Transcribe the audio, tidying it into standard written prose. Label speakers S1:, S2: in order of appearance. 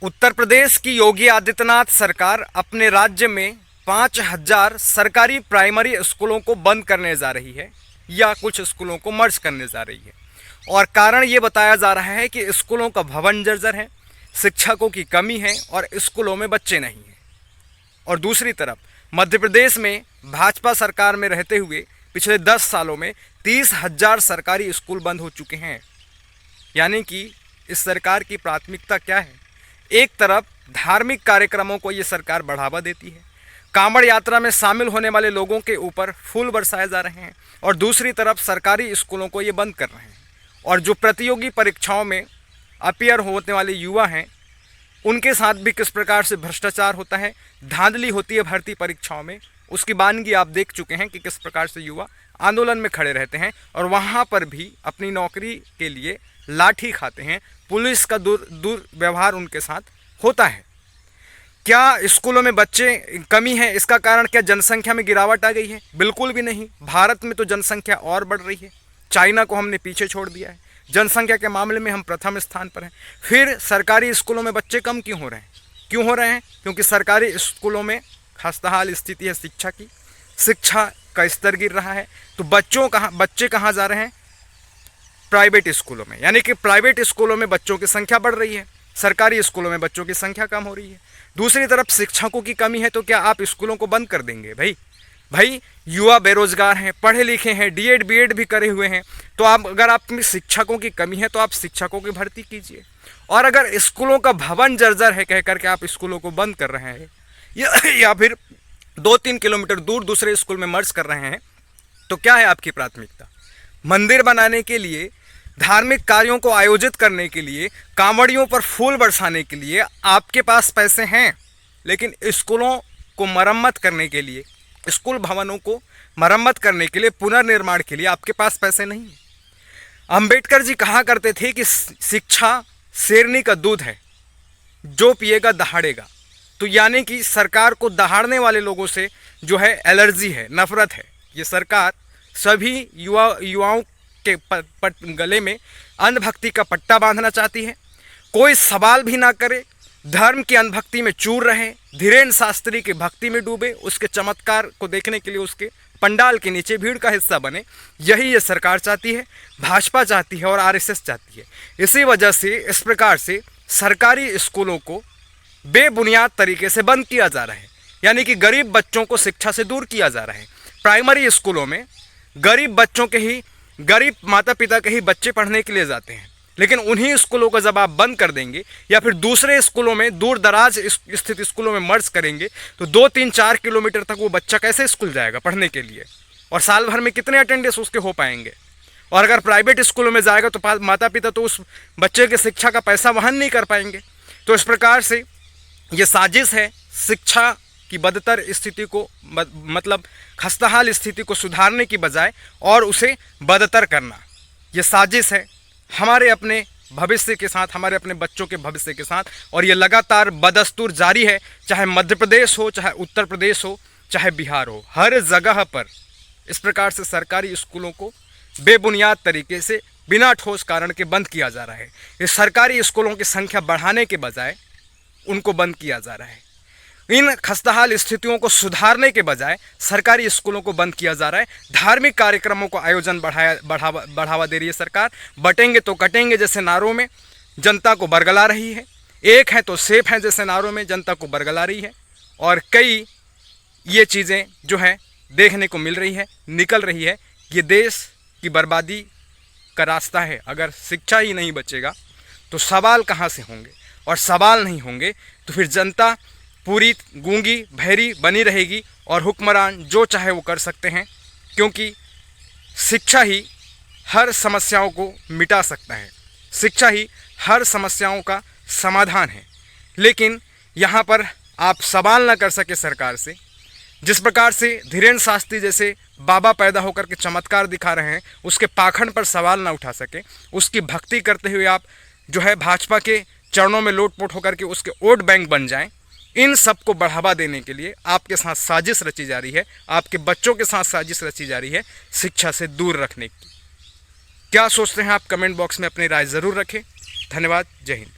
S1: उत्तर प्रदेश की योगी आदित्यनाथ सरकार अपने राज्य में 5,000 सरकारी प्राइमरी स्कूलों को बंद करने जा रही है या कुछ स्कूलों को मर्ज करने जा रही है। और कारण ये बताया जा रहा है कि स्कूलों का भवन जर्जर है, शिक्षकों की कमी है और स्कूलों में बच्चे नहीं हैं। और दूसरी तरफ मध्य प्रदेश में भाजपा सरकार में रहते हुए पिछले 10 सालों में 30,000 सरकारी स्कूल बंद हो चुके हैं। यानी कि इस सरकार की प्राथमिकता क्या है? एक तरफ धार्मिक कार्यक्रमों को ये सरकार बढ़ावा देती है, कांवड़ यात्रा में शामिल होने वाले लोगों के ऊपर फूल बरसाए जा रहे हैं, और दूसरी तरफ सरकारी स्कूलों को ये बंद कर रहे हैं। और जो प्रतियोगी परीक्षाओं में अपीयर होने वाले युवा हैं, उनके साथ भी किस प्रकार से भ्रष्टाचार होता है, धांधली होती है भर्ती परीक्षाओं में, उसकी वानगी आप देख चुके हैं कि किस प्रकार से युवा आंदोलन में खड़े रहते हैं और वहाँ पर भी अपनी नौकरी के लिए लाठी खाते हैं। पुलिस का दुर्व्यवहार उनके साथ होता है। क्या स्कूलों में बच्चे कमी है? इसका कारण क्या जनसंख्या में गिरावट आ गई है? बिल्कुल भी नहीं। भारत में तो जनसंख्या और बढ़ रही है। चाइना को हमने पीछे छोड़ दिया है। जनसंख्या के मामले में हम प्रथम स्थान पर हैं। फिर सरकारी स्कूलों में बच्चे कम क्यों हो रहे हैं? क्यों हो रहे हैं? क्योंकि सरकारी स्कूलों में खस्ताहाल स्थिति है शिक्षा की, शिक्षा का स्तर गिर रहा है। तो बच्चे कहाँ जा रहे हैं? प्राइवेट स्कूलों में। यानी कि प्राइवेट स्कूलों में बच्चों की संख्या बढ़ रही है, सरकारी स्कूलों में बच्चों की संख्या कम हो रही है। दूसरी तरफ शिक्षकों की कमी है, तो क्या आप स्कूलों को बंद कर देंगे? भाई युवा बेरोजगार हैं, पढ़े लिखे हैं, डीएड बीएड भी करे हुए हैं। तो अगर आप में शिक्षकों की कमी है तो आप शिक्षकों की भर्ती कीजिए। और अगर स्कूलों का भवन जर्जर है कह करके आप स्कूलों को बंद कर रहे हैं या फिर 2-3 किलोमीटर दूर दूसरे स्कूल में मर्ज कर रहे हैं, तो क्या है आपकी प्राथमिकता? मंदिर बनाने के लिए, धार्मिक कार्यों को आयोजित करने के लिए, कांवड़ियों पर फूल बरसाने के लिए आपके पास पैसे हैं, लेकिन स्कूलों को मरम्मत करने के लिए, स्कूल भवनों को मरम्मत करने के लिए, पुनर्निर्माण के लिए आपके पास पैसे नहीं हैं। अंबेडकर जी कहा करते थे कि शिक्षा शेरनी का दूध है, जो पिएगा दहाड़ेगा। तो यानी कि सरकार को दहाड़ने वाले लोगों से जो है एलर्जी है, नफरत है। ये सरकार सभी युवाओं के गले में अंधभक्ति का पट्टा बांधना चाहती है। कोई सवाल भी ना करे, धर्म की अंधभक्ति में चूर रहे, धीरेन्द्र शास्त्री की भक्ति में डूबे, उसके चमत्कार को देखने के लिए उसके पंडाल के नीचे भीड़ का हिस्सा बने। यही ये सरकार चाहती है, भाजपा चाहती है और आरएसएस चाहती है। इसी वजह से इस प्रकार से सरकारी स्कूलों को बेबुनियाद तरीके से बंद किया जा रहा है। यानी कि गरीब बच्चों को शिक्षा से दूर किया जा रहा है। प्राइमरी स्कूलों में गरीब माता पिता के ही बच्चे पढ़ने के लिए जाते हैं, लेकिन उन्हीं स्कूलों को जब आप बंद कर देंगे या फिर दूसरे स्कूलों में, दूर दराज स्थित स्कूलों में मर्ज करेंगे, तो 2-3-4 किलोमीटर तक वो बच्चा कैसे स्कूल जाएगा पढ़ने के लिए? और साल भर में कितने अटेंडेंस उसके हो पाएंगे? और अगर प्राइवेट स्कूलों में जाएगा तो माता पिता तो उस बच्चे की शिक्षा का पैसा वहन नहीं कर पाएंगे। तो इस प्रकार से ये साजिश है शिक्षा की बदतर स्थिति को, मतलब खस्ताहाल स्थिति को सुधारने की बजाय और उसे बदतर करना। ये साजिश है हमारे अपने भविष्य के साथ, हमारे अपने बच्चों के भविष्य के साथ। और ये लगातार बदस्तूर जारी है, चाहे मध्य प्रदेश हो, चाहे उत्तर प्रदेश हो, चाहे बिहार हो। हर जगह पर इस प्रकार से सरकारी स्कूलों को बेबुनियाद तरीके से बिना ठोस कारण के बंद किया जा रहा है। इस सरकारी स्कूलों की संख्या बढ़ाने के बजाय उनको बंद किया जा रहा है। इन खस्ताहाल स्थितियों को सुधारने के बजाय सरकारी स्कूलों को बंद किया जा रहा है। धार्मिक कार्यक्रमों को आयोजन बढ़ावा दे रही है सरकार। बटेंगे तो कटेंगे जैसे नारों में जनता को बरगला रही है, एक है तो सेफ है जैसे नारों में जनता को बरगला रही है। और कई ये चीज़ें जो है देखने को मिल रही है, निकल रही है। ये देश की बर्बादी का रास्ता है। अगर शिक्षा ही नहीं बचेगा तो सवाल कहाँ से होंगे? और सवाल नहीं होंगे तो फिर जनता पूरी गूंगी बहरी बनी रहेगी और हुक्मरान जो चाहे वो कर सकते हैं, क्योंकि शिक्षा ही हर समस्याओं को मिटा सकता है, शिक्षा ही हर समस्याओं का समाधान है। लेकिन यहाँ पर आप सवाल ना कर सके सरकार से। जिस प्रकार से धीरेन्द्र शास्त्री जैसे बाबा पैदा होकर के चमत्कार दिखा रहे हैं, उसके पाखंड पर सवाल ना उठा सके, उसकी भक्ति करते हुए आप जो है भाजपा के चरणों में लोटपोट होकर के उसके वोट बैंक बन जाएं, इन सब को बढ़ावा देने के लिए आपके साथ साजिश रची जा रही है, आपके बच्चों के साथ साजिश रची जा रही है शिक्षा से दूर रखने की। क्या सोचते हैं आप? कमेंट बॉक्स में अपनी राय ज़रूर रखें। धन्यवाद। जय हिंद।